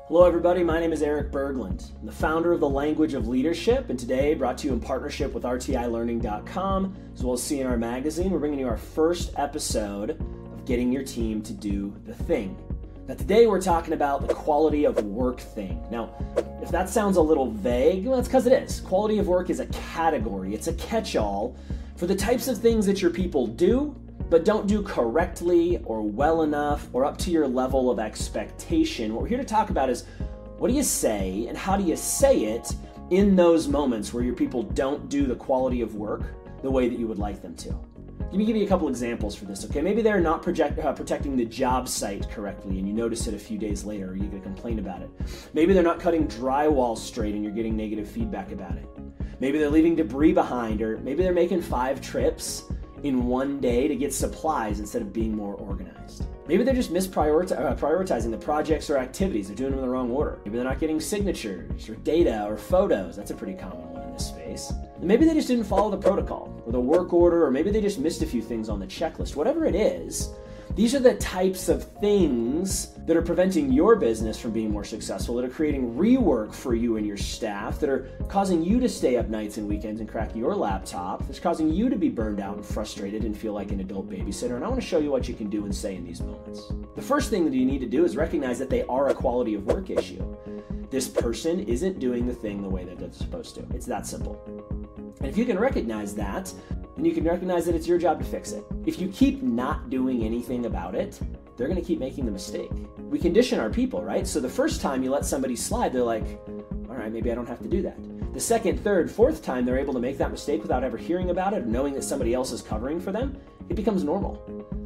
Hello everybody, my name is Erik Berglund. I'm the founder of The Language of Leadership, and today, brought to you in partnership with rtilearning.com, as well as CNR Magazine, we're bringing you our first episode of Getting Your Team to Do the Thing. Now today we're talking about the quality of work thing. Now, if that sounds a little vague, well, that's because it is. Quality of work is a category, it's a catch-all for the types of things that your people do, but don't do correctly or well enough or up to your level of expectation. What we're here to talk about is, what do you say and how do you say it in those moments where your people don't do the quality of work the way that you would like them to? Let me give you a couple examples for this, okay? Maybe they're not protecting the job site correctly and you notice it a few days later or you get a complaint about it. Maybe they're not cutting drywall straight and you're getting negative feedback about it. Maybe they're leaving debris behind, or maybe they're making 5 trips in one day to get supplies instead of being more organized. Maybe they're just prioritizing the projects or activities. They're doing them in the wrong order. Maybe they're not getting signatures or data or photos. That's a pretty common one in this space. And maybe they just didn't follow the protocol or the work order, or maybe they just missed a few things on the checklist. Whatever it is, these are the types of things that are preventing your business from being more successful, that are creating rework for you and your staff, that are causing you to stay up nights and weekends and crack your laptop, that's causing you to be burned out and frustrated and feel like an adult babysitter. And I want to show you what you can do and say in these moments. The first thing that you need to do is recognize that they are a quality of work issue. This person isn't doing the thing the way that they're supposed to. It's that simple. And if you can recognize that, then you can recognize that it's your job to fix it. If you keep not doing anything about it, they're going to keep making the mistake. We condition our people, right? So the first time you let somebody slide, they're like, all right, maybe I don't have to do that. The second, third, fourth time they're able to make that mistake without ever hearing about it or knowing that somebody else is covering for them, it becomes normal.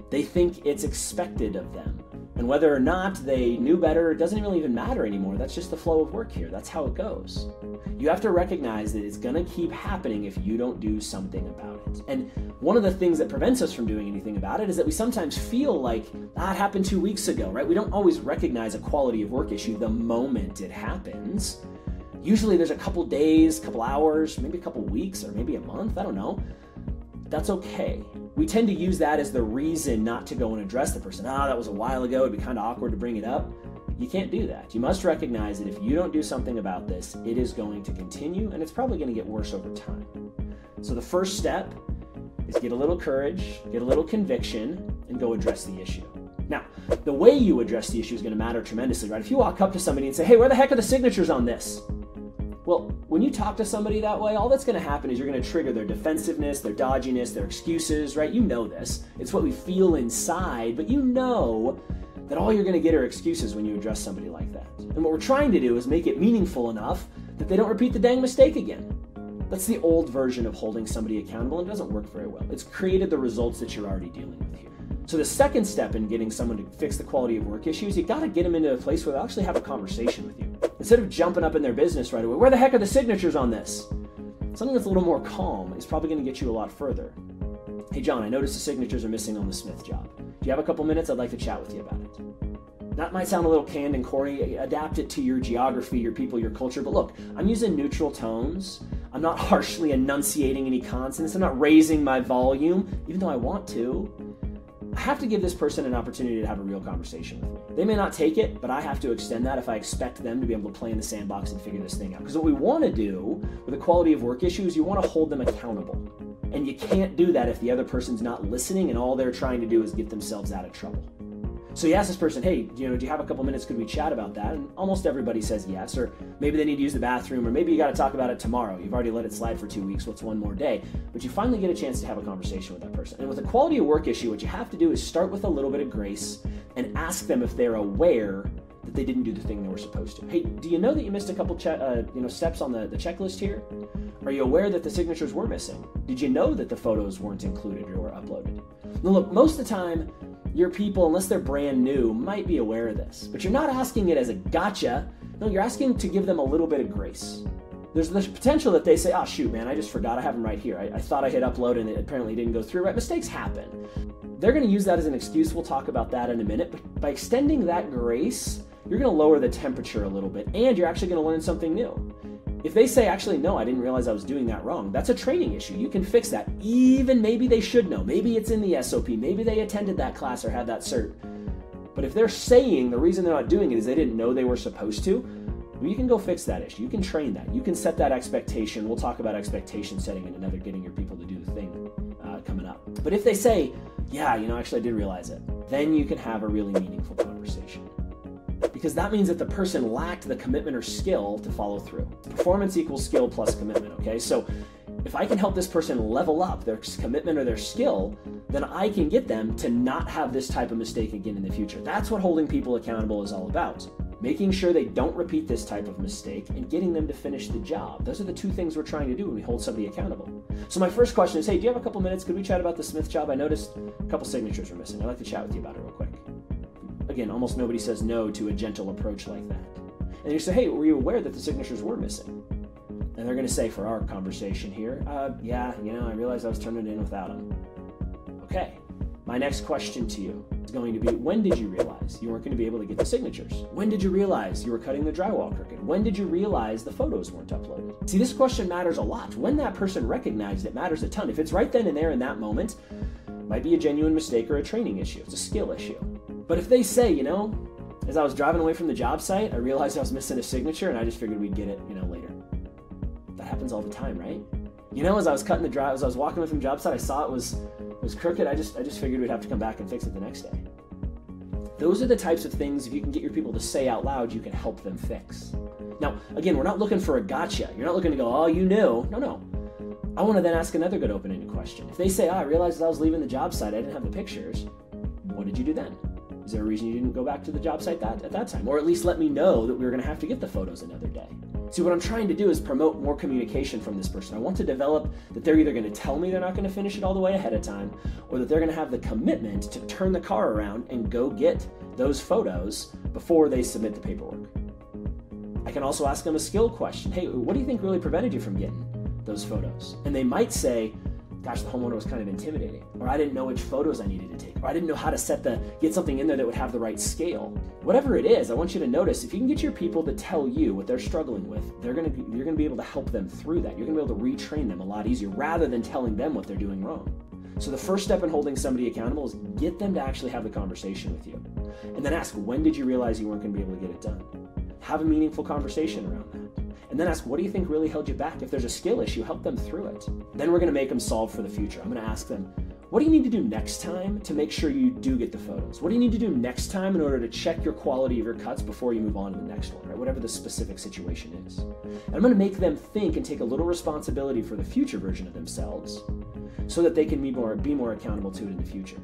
They think it's expected of them. And whether or not they knew better, it doesn't really even matter anymore. That's just the flow of work here. That's how it goes. You have to recognize that it's going to keep happening if you don't do something about it. And one of the things that prevents us from doing anything about it is that we sometimes feel like that happened 2 weeks ago, right? We don't always recognize a quality of work issue the moment it happens. Usually there's a couple days, couple hours, maybe a couple weeks, or maybe a month, I don't know. That's okay. We tend to use that as the reason not to go and address the person. That was a while ago, it'd be kind of awkward to bring it up. You can't do that. You must recognize that if you don't do something about this, it is going to continue and it's probably going to get worse over time. So the first step is get a little courage, get a little conviction, and go address the issue. Now, the way you address the issue is going to matter tremendously, right? If you walk up to somebody and say, hey, where the heck are the signatures on this? Well, when you talk to somebody that way, all that's going to happen is you're going to trigger their defensive,ness, their dodginess, their excuses, right? You know this. It's what we feel inside, but you know that all you're going to get are excuses when you address somebody like that. And what we're trying to do is make it meaningful enough that they don't repeat the dang mistake again. That's the old version of holding somebody accountable, and it doesn't work very well. It's created the results that you're already dealing with here. So the second step in getting someone to fix the quality of work issues, you got to get them into a place where they'll actually have a conversation with you. Instead of jumping up in their business right away, where the heck are the signatures on this? Something that's a little more calm is probably going to get you a lot further. Hey John, I noticed the signatures are missing on the Smith job. Do you have a couple minutes? I'd like to chat with you about it. That might sound a little canned and corny. Adapt it to your geography, your people, your culture. But look, I'm using neutral tones. I'm not harshly enunciating any consonants. I'm not raising my volume, even though I want to. I have to give this person an opportunity to have a real conversation with me. They may not take it, but I have to extend that if I expect them to be able to play in the sandbox and figure this thing out. Because what we want to do with the quality of work issue is you want to hold them accountable. And you can't do that if the other person's not listening and all they're trying to do is get themselves out of trouble. So you ask this person, hey, do you have a couple minutes? Could we chat about that? And almost everybody says yes, or maybe they need to use the bathroom, or maybe you got to talk about it tomorrow. You've already let it slide for 2 weeks. What's one more day? But you finally get a chance to have a conversation with that person. And with a quality of work issue, what you have to do is start with a little bit of grace and ask them if they're aware that they didn't do the thing they were supposed to. Hey, do you know that you missed a couple steps on the checklist here? Are you aware that the signatures were missing? Did you know that the photos weren't included or were uploaded? Now look, most of the time, your people, unless they're brand new, might be aware of this. But you're not asking it as a gotcha. No, you're asking to give them a little bit of grace. There's the potential that they say, oh shoot, man, I just forgot. I have them right here. I thought I hit upload and it apparently didn't go through. Right? Mistakes happen. They're going to use that as an excuse. We'll talk about that in a minute. But by extending that grace, you're going to lower the temperature a little bit, and you're actually going to learn something new. If they say, actually, no, I didn't realize I was doing that wrong, that's a training issue. You can fix that. Even maybe they should know. Maybe it's in the SOP. Maybe they attended that class or had that cert. But if they're saying the reason they're not doing it is they didn't know they were supposed to, well, you can go fix that issue. You can train that. You can set that expectation. We'll talk about expectation setting in another getting your people to do the thing coming up. But if they say, yeah, actually I did realize it, then you can have a really meaningful conversation. Because that means that the person lacked the commitment or skill to follow through. Performance equals skill plus commitment, okay? So if I can help this person level up their commitment or their skill, then I can get them to not have this type of mistake again in the future. That's what holding people accountable is all about. Making sure they don't repeat this type of mistake and getting them to finish the job. Those are the two things we're trying to do when we hold somebody accountable. So my first question is, hey, do you have a couple minutes? Could we chat about the Smith job? I noticed a couple signatures were missing. I'd like to chat with you about it real quick. Again, almost nobody says no to a gentle approach like that. And you say, hey, were you aware that the signatures were missing? And they're going to say, for our conversation here, yeah, I realized I was turning it in without them. Okay. My next question to you is going to be, when did you realize you weren't going to be able to get the signatures? When did you realize you were cutting the drywall crooked? When did you realize the photos weren't uploaded? See, this question matters a lot. When that person recognized it matters a ton. If it's right then and there in that moment, it might be a genuine mistake or a training issue. It's a skill issue. But if they say, as I was driving away from the job site, I realized I was missing a signature and I just figured we'd get it, later. That happens all the time, right? As I was cutting the drive, as I was walking away from the job site, I saw it was crooked. I just figured we'd have to come back and fix it the next day. Those are the types of things, if you can get your people to say out loud, you can help them fix. Now, again, we're not looking for a gotcha. You're not looking to go, oh, you knew. No. I want to then ask another good open-ended question. If they say, I realized as I was leaving the job site, I didn't have the pictures, what did you do then? Is there a reason you didn't go back to the job site at that time? Or at least let me know that we were going to have to get the photos another day. See, what I'm trying to do is promote more communication from this person. I want to develop that they're either going to tell me they're not going to finish it all the way ahead of time, or that they're going to have the commitment to turn the car around and go get those photos before they submit the paperwork. I can also ask them a skill question. Hey, what do you think really prevented you from getting those photos? And they might say, gosh, the homeowner was kind of intimidating, or I didn't know which photos I needed to take, or I didn't know how to get something in there that would have the right scale. Whatever it is, I want you to notice, if you can get your people to tell you what they're struggling with, you're going to be able to help them through that. You're going to be able to retrain them a lot easier rather than telling them what they're doing wrong. So the first step in holding somebody accountable is get them to actually have the conversation with you. And then ask, when did you realize you weren't going to be able to get it done? Have a meaningful conversation around that. And then ask, what do you think really held you back? If there's a skill issue, help them through it. Then we're going to make them solve for the future. I'm going to ask them, what do you need to do next time to make sure you do get the photos? What do you need to do next time in order to check your quality of your cuts before you move on to the next one, right? Whatever the specific situation is. And I'm going to make them think and take a little responsibility for the future version of themselves so that they can be more accountable to it in the future.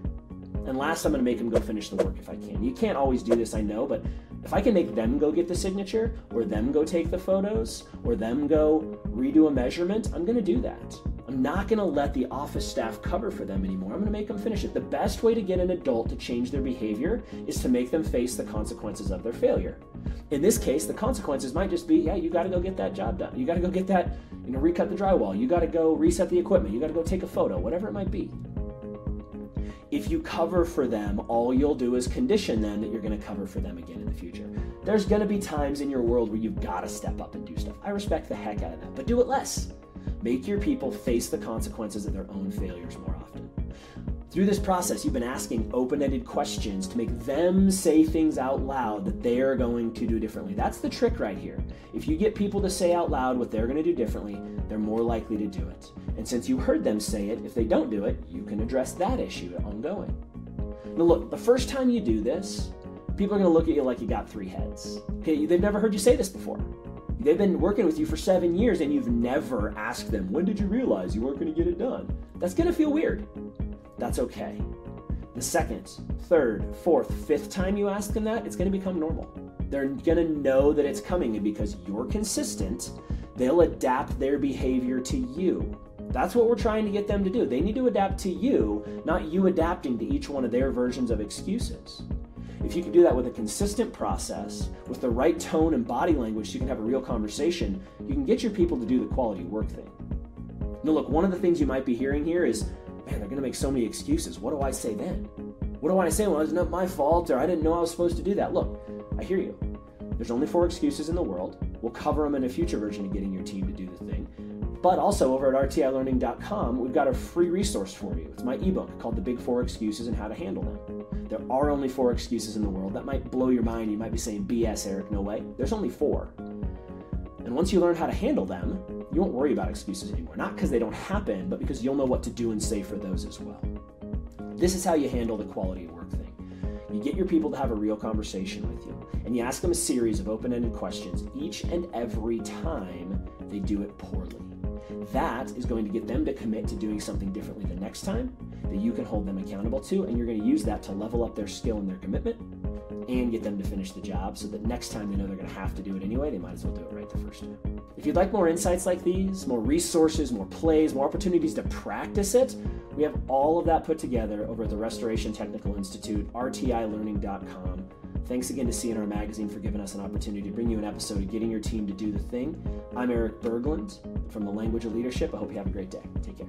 And last, I'm going to make them go finish the work if I can. You can't always do this, I know, but if I can make them go get the signature, or them go take the photos, or them go redo a measurement, I'm going to do that. I'm not going to let the office staff cover for them anymore. I'm going to make them finish it. The best way to get an adult to change their behavior is to make them face the consequences of their failure. In this case, the consequences might just be, yeah, you got to go get that job done. You got to go get that, recut the drywall. You got to go reset the equipment. You got to go take a photo, whatever it might be. If you cover for them, all you'll do is condition them that you're going to cover for them again in the future. There's going to be times in your world where you've got to step up and do stuff. I respect the heck out of that, but do it less. Make your people face the consequences of their own failures more often. Through this process, you've been asking open-ended questions to make them say things out loud that they're going to do differently. That's the trick right here. If you get people to say out loud what they're going to do differently, they're more likely to do it. And since you heard them say it, if they don't do it, you can address that issue ongoing. Now look, the first time you do this, people are going to look at you like you got three heads. Okay, they've never heard you say this before. They've been working with you for 7 years and you've never asked them, when did you realize you weren't going to get it done? That's going to feel weird. That's okay. The second, third, fourth, fifth time you ask them that, it's going to become normal. They're going to know that it's coming, and because you're consistent, they'll adapt their behavior to you. That's what we're trying to get them to do. They need to adapt to you, not you adapting to each one of their versions of excuses. If you can do that with a consistent process, with the right tone and body language so you can have a real conversation, you can get your people to do the quality work thing. Now look, one of the things you might be hearing here is, man, they're going to make so many excuses. What do I say then? What do I say? Well, it's not my fault, or I didn't know I was supposed to do that. Look, I hear you. There's only 4 excuses in the world. We'll cover them in a future version of getting your team to do the thing. But also over at rtilearning.com, we've got a free resource for you. It's my ebook called The Big 4 Excuses and How to Handle Them. There are only 4 excuses in the world. That might blow your mind. You might be saying, BS, Eric, no way. There's only 4. And once you learn how to handle them, you won't worry about excuses anymore. Not because they don't happen, but because you'll know what to do and say for those as well. This is how you handle the quality of work thing. You get your people to have a real conversation with you, and you ask them a series of open-ended questions each and every time they do it poorly. That is going to get them to commit to doing something differently the next time that you can hold them accountable to, and you're going to use that to level up their skill and their commitment and get them to finish the job so that next time they know they're going to have to do it anyway, they might as well do it right the first time. If you'd like more insights like these, more resources, more plays, more opportunities to practice it, we have all of that put together over at the Restoration Technical Institute, rtilearning.com. Thanks again to C&R Magazine for giving us an opportunity to bring you an episode of Getting Your Team to Do the Thing. I'm Erik Berglund from The Language of Leadership. I hope you have a great day. Take care.